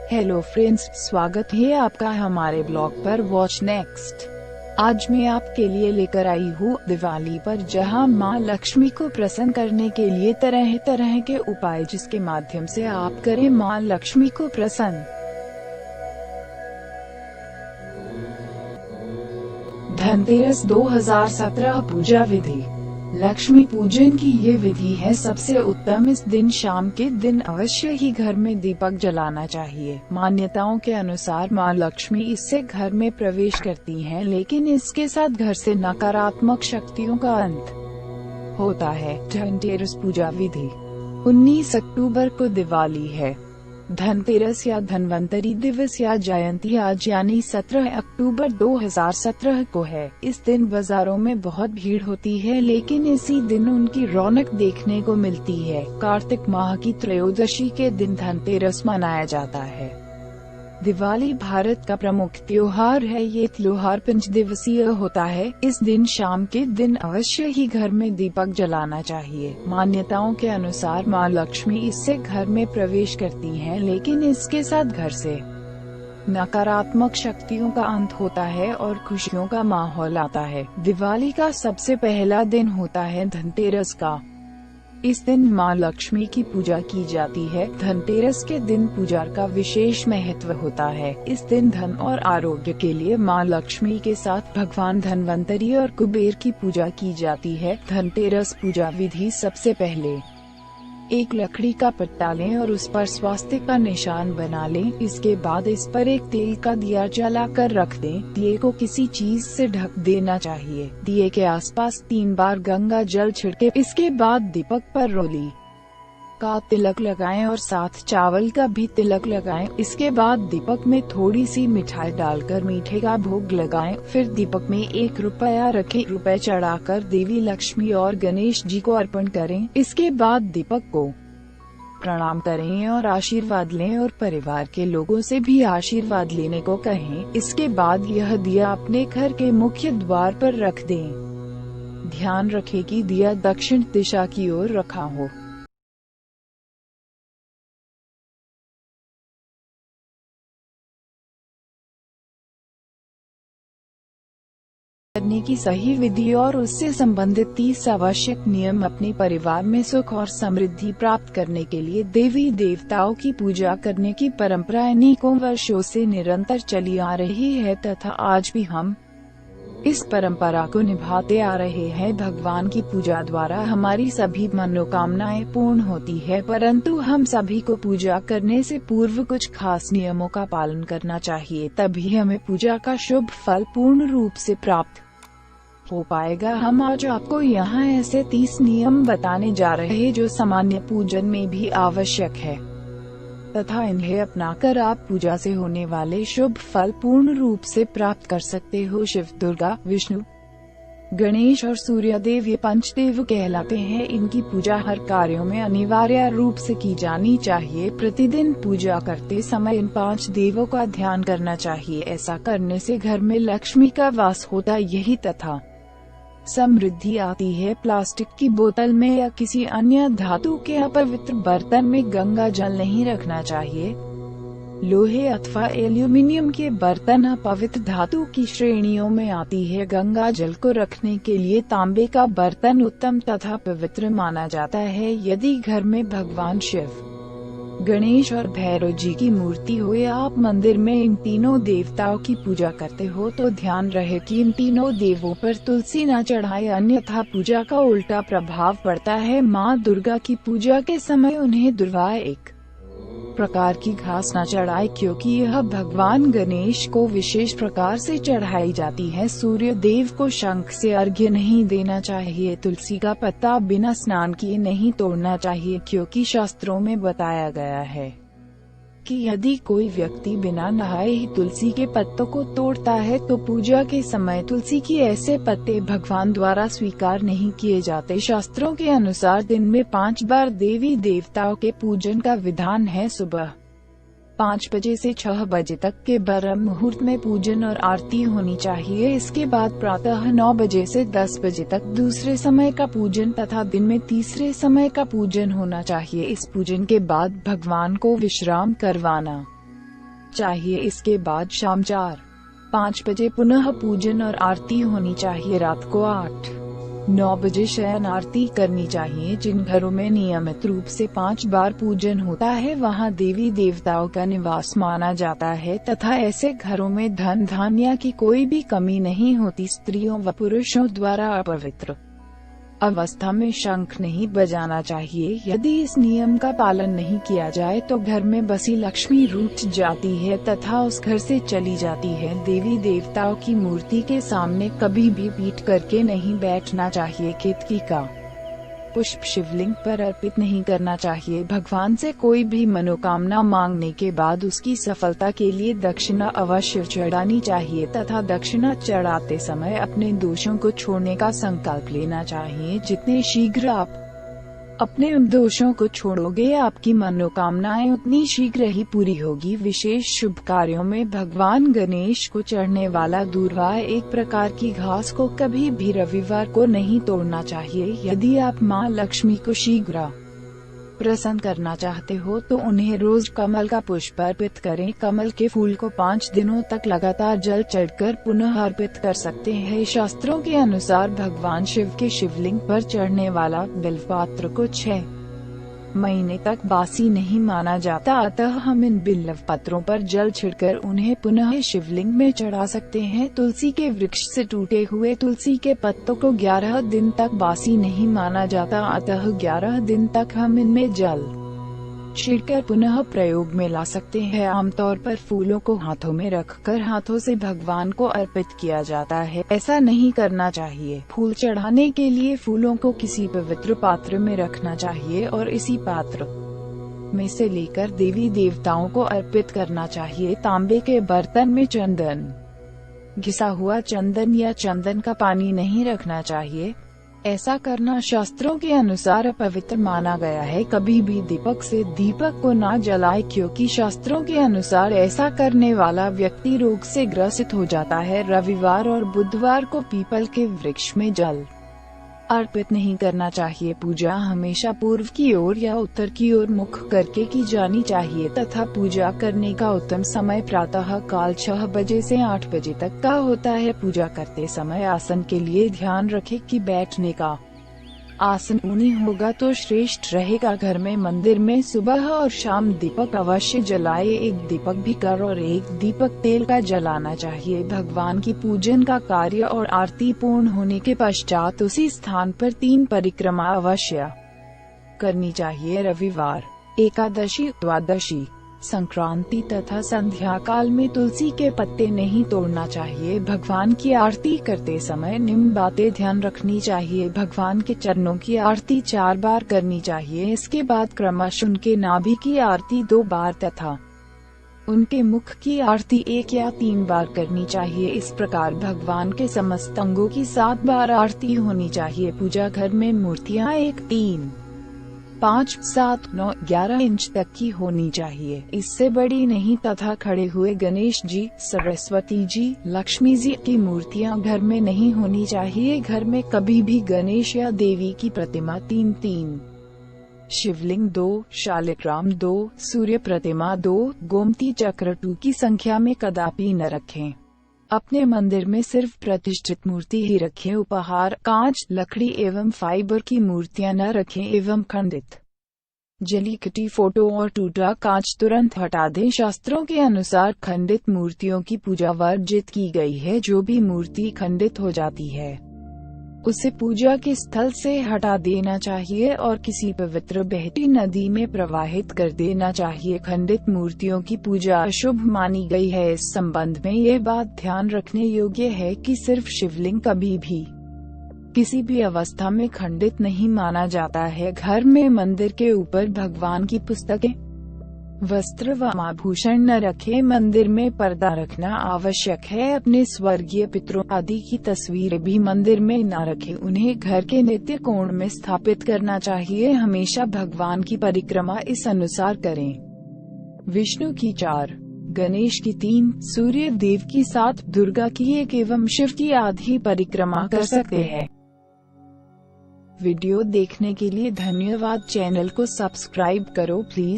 Hello friends, स्वागत है आपका हमारे ब्लॉग पर वॉच नेक्स्ट। आज मैं आपके लिए लेकर आई हूँ दिवाली पर, जहाँ माँ लक्ष्मी को प्रसन्न करने के लिए तरह तरह के उपाय, जिसके माध्यम से आप करें माँ लक्ष्मी को प्रसन्न। धनतेरस 2017 पूजा विधि। लक्ष्मी पूजन की ये विधि है सबसे उत्तम। इस दिन शाम के दिन अवश्य ही घर में दीपक जलाना चाहिए। मान्यताओं के अनुसार माँ लक्ष्मी इससे घर में प्रवेश करती हैं, लेकिन इसके साथ घर से नकारात्मक शक्तियों का अंत होता है। धनतेरस पूजा विधि। 19 अक्टूबर को दिवाली है। धनतेरस या धन्वंतरी दिवस या जयंती आज यानी 17 अक्टूबर 2017 को है। इस दिन बाजारों में बहुत भीड़ होती है, लेकिन इसी दिन उनकी रौनक देखने को मिलती है। कार्तिक माह की त्रयोदशी के दिन धनतेरस मनाया जाता है। दिवाली भारत का प्रमुख त्योहार है। ये त्योहार 5 दिवसीय होता है। इस दिन शाम के दिन अवश्य ही घर में दीपक जलाना चाहिए। मान्यताओं के अनुसार माँ लक्ष्मी इससे घर में प्रवेश करती हैं, लेकिन इसके साथ घर से नकारात्मक शक्तियों का अंत होता है और खुशियों का माहौल आता है। दिवाली का सबसे पहला दिन होता है धनतेरस का। इस दिन माँ लक्ष्मी की पूजा की जाती है। धनतेरस के दिन पूजा का विशेष महत्व होता है। इस दिन धन और आरोग्य के लिए माँ लक्ष्मी के साथ भगवान धन्वंतरी और कुबेर की पूजा की जाती है। धनतेरस पूजा विधि। सबसे पहले एक लकड़ी का पट्टा लें और उस पर स्वास्तिक का निशान बना लें। इसके बाद इस पर एक तेल का दिया जलाकर रख दें। दिए को किसी चीज से ढक देना चाहिए। दिए के आसपास 3 बार गंगा जल छिड़के। इसके बाद दीपक पर रोली का तिलक लगाएं और साथ चावल का भी तिलक लगाएं। इसके बाद दीपक में थोड़ी सी मिठाई डालकर मीठे का भोग लगाएं। फिर दीपक में 1 रुपया रखें। रुपए चढ़ाकर देवी लक्ष्मी और गणेश जी को अर्पण करें। इसके बाद दीपक को प्रणाम करें और आशीर्वाद लें और परिवार के लोगों से भी आशीर्वाद लेने को कहें। इसके बाद यह दिया अपने घर के मुख्य द्वार पर रख दें। ध्यान रखें कि दिया दक्षिण दिशा की ओर रखा हो। करने की सही विधि और उससे संबंधित 30 आवश्यक नियम। अपने परिवार में सुख और समृद्धि प्राप्त करने के लिए देवी देवताओं की पूजा करने की परंपरा अनेकों वर्षों से निरंतर चली आ रही है तथा आज भी हम इस परंपरा को निभाते आ रहे हैं। भगवान की पूजा द्वारा हमारी सभी मनोकामनाएं पूर्ण होती है, परंतु हम सभी को पूजा करने से पूर्व कुछ खास नियमों का पालन करना चाहिए, तभी हमें पूजा का शुभ फल पूर्ण रूप से प्राप्त हो पाएगा। हम आज आपको यहाँ ऐसे 30 नियम बताने जा रहे हैं जो सामान्य पूजन में भी आवश्यक है तथा इन्हें अपनाकर आप पूजा से होने वाले शुभ फल पूर्ण रूप से प्राप्त कर सकते हो। शिव, दुर्गा, विष्णु, गणेश और सूर्यदेव ये पंचदेव कहलाते हैं। इनकी पूजा हर कार्यों में अनिवार्य रूप से की जानी चाहिए। प्रतिदिन पूजा करते समय इन 5 देवों का ध्यान करना चाहिए। ऐसा करने से घर में लक्ष्मी का वास होता यही तथा समृद्धि आती है। प्लास्टिक की बोतल में या किसी अन्य धातु के अपवित्र बर्तन में गंगा जल नहीं रखना चाहिए। लोहे अथवा एल्यूमिनियम के बर्तन अपवित्र धातु की श्रेणियों में आती है। गंगा जल को रखने के लिए तांबे का बर्तन उत्तम तथा पवित्र माना जाता है। यदि घर में भगवान शिव, गणेश और भैरव जी की मूर्ति हो या आप मंदिर में इन तीनों देवताओं की पूजा करते हो तो ध्यान रहे कि इन तीनों देवों पर तुलसी न चढ़ाए, अन्यथा पूजा का उल्टा प्रभाव पड़ता है। माँ दुर्गा की पूजा के समय उन्हें दुर्वा एक प्रकार की घास न चढ़ाए, क्योंकि यह भगवान गणेश को विशेष प्रकार से चढ़ाई जाती है। सूर्य देव को शंख से अर्घ्य नहीं देना चाहिए। तुलसी का पत्ता बिना स्नान किए नहीं तोड़ना चाहिए, क्योंकि शास्त्रों में बताया गया है कि यदि कोई व्यक्ति बिना नहाए ही तुलसी के पत्तों को तोड़ता है तो पूजा के समय तुलसी की ऐसे पत्ते भगवान द्वारा स्वीकार नहीं किए जाते। शास्त्रों के अनुसार दिन में 5 बार देवी देवताओं के पूजन का विधान है। सुबह 5 बजे से 6 बजे तक के ब्रह्म मुहूर्त में पूजन और आरती होनी चाहिए। इसके बाद प्रातः 9 बजे से 10 बजे तक दूसरे समय का पूजन तथा दिन में तीसरे समय का पूजन होना चाहिए। इस पूजन के बाद भगवान को विश्राम करवाना चाहिए। इसके बाद शाम 4-5 बजे पुनः पूजन और आरती होनी चाहिए। रात को 8-9 बजे शयन आरती करनी चाहिए। जिन घरों में नियमित रूप से 5 बार पूजन होता है वहां देवी देवताओं का निवास माना जाता है तथा ऐसे घरों में धन धान्य की कोई भी कमी नहीं होती। स्त्रियों व पुरुषों द्वारा अपवित्र अवस्था में शंख नहीं बजाना चाहिए। यदि इस नियम का पालन नहीं किया जाए तो घर में बसी लक्ष्मी रूठ जाती है तथा उस घर से चली जाती है। देवी देवताओं की मूर्ति के सामने कभी भी पीठ करके नहीं बैठना चाहिए। केतकी का पुष्प शिवलिंग पर अर्पित नहीं करना चाहिए। भगवान से कोई भी मनोकामना मांगने के बाद उसकी सफलता के लिए दक्षिणा अवश्य चढ़ानी चाहिए तथा दक्षिणा चढ़ाते समय अपने दोषों को छोड़ने का संकल्प लेना चाहिए। जितने शीघ्र आप अपने उन दोषों को छोड़ोगे आपकी मनोकामनाएं उतनी शीघ्र ही पूरी होगी। विशेष शुभ कार्यों में भगवान गणेश को चढ़ने वाला दूर्वा एक प्रकार की घास को कभी भी रविवार को नहीं तोड़ना चाहिए। यदि आप मां लक्ष्मी को शीघ्र प्रसन्न करना चाहते हो तो उन्हें रोज कमल का पुष्प अर्पित करें। कमल के फूल को 5 दिनों तक लगातार जल चढ़कर पुनः अर्पित कर सकते हैं। शास्त्रों के अनुसार भगवान शिव के शिवलिंग पर चढ़ने वाला बिल्वपत्र को 6 महीने तक बासी नहीं माना जाता, अतः हम इन बिल्व पत्रों पर जल छिड़कर उन्हें पुनः शिवलिंग में चढ़ा सकते हैं। तुलसी के वृक्ष से टूटे हुए तुलसी के पत्तों को 11 दिन तक बासी नहीं माना जाता, अतः 11 दिन तक हम इनमें जल छिड़कर पुनः प्रयोग में ला सकते हैं। आमतौर पर फूलों को हाथों में रखकर हाथों से भगवान को अर्पित किया जाता है। ऐसा नहीं करना चाहिए। फूल चढ़ाने के लिए फूलों को किसी पवित्र पात्र में रखना चाहिए और इसी पात्र में से लेकर देवी देवताओं को अर्पित करना चाहिए। तांबे के बर्तन में चंदन, घिसा हुआ चंदन या चंदन का पानी नहीं रखना चाहिए। ऐसा करना शास्त्रों के अनुसार अपवित्र माना गया है। कभी भी दीपक से दीपक को ना जलाए, क्योंकि शास्त्रों के अनुसार ऐसा करने वाला व्यक्ति रोग से ग्रसित हो जाता है। रविवार और बुधवार को पीपल के वृक्ष में जल अर्पित नहीं करना चाहिए। पूजा हमेशा पूर्व की ओर या उत्तर की ओर मुख करके की जानी चाहिए तथा पूजा करने का उत्तम समय प्रातः काल 6 बजे से 8 बजे तक का होता है। पूजा करते समय आसन के लिए ध्यान रखें कि बैठने का आसन ऊनी होगा तो श्रेष्ठ रहेगा। घर में मंदिर में सुबह और शाम दीपक अवश्य जलाए। एक दीपक भीकर और एक दीपक तेल का जलाना चाहिए। भगवान की पूजन का कार्य और आरती पूर्ण होने के पश्चात उसी स्थान पर 3 परिक्रमा अवश्य करनी चाहिए। रविवार, एकादशी, द्वादशी, संक्रांति तथा संध्या काल में तुलसी के पत्ते नहीं तोड़ना चाहिए। भगवान की आरती करते समय निम्न बातें ध्यान रखनी चाहिए। भगवान के चरणों की आरती 4 बार करनी चाहिए। इसके बाद क्रमशः उनके नाभि की आरती 2 बार तथा उनके मुख की आरती 1 या 3 बार करनी चाहिए। इस प्रकार भगवान के समस्त अंगों की 7 बार आरती होनी चाहिए। पूजा घर में मूर्तियाँ 1, 3, 5, 7, 9, 11 इंच तक की होनी चाहिए, इससे बड़ी नहीं तथा खड़े हुए गणेश जी, सरस्वती जी, लक्ष्मी जी की मूर्तियां घर में नहीं होनी चाहिए। घर में कभी भी गणेश या देवी की प्रतिमा 3-3, शिवलिंग 2, शालिग्राम 2, सूर्य प्रतिमा 2, गोमती चक्र 2 की संख्या में कदापि न रखें। अपने मंदिर में सिर्फ प्रतिष्ठित मूर्ति ही रखें। उपहार, कांच, लकड़ी एवं फाइबर की मूर्तियां न रखें एवं खंडित, जली कटी फोटो और टूटा कांच तुरंत हटा दें। शास्त्रों के अनुसार खंडित मूर्तियों की पूजा वर्जित की गई है। जो भी मूर्ति खंडित हो जाती है उसे पूजा के स्थल से हटा देना चाहिए और किसी पवित्र बहती नदी में प्रवाहित कर देना चाहिए। खंडित मूर्तियों की पूजा अशुभ मानी गई है। इस संबंध में ये बात ध्यान रखने योग्य है कि सिर्फ शिवलिंग कभी भी किसी भी अवस्था में खंडित नहीं माना जाता है। घर में मंदिर के ऊपर भगवान की पुस्तकें, वस्त्र व आभूषण न रखें। मंदिर में पर्दा रखना आवश्यक है। अपने स्वर्गीय पितरों आदि की तस्वीरें भी मंदिर में न रखें। उन्हें घर के नित्य कोण में स्थापित करना चाहिए। हमेशा भगवान की परिक्रमा इस अनुसार करें: विष्णु की 4, गणेश की 3, सूर्य देव की 7, दुर्गा की 1 एवं शिव की आधी परिक्रमा कर सकते हैं। वीडियो देखने के लिए धन्यवाद। चैनल को सब्सक्राइब करो प्लीज।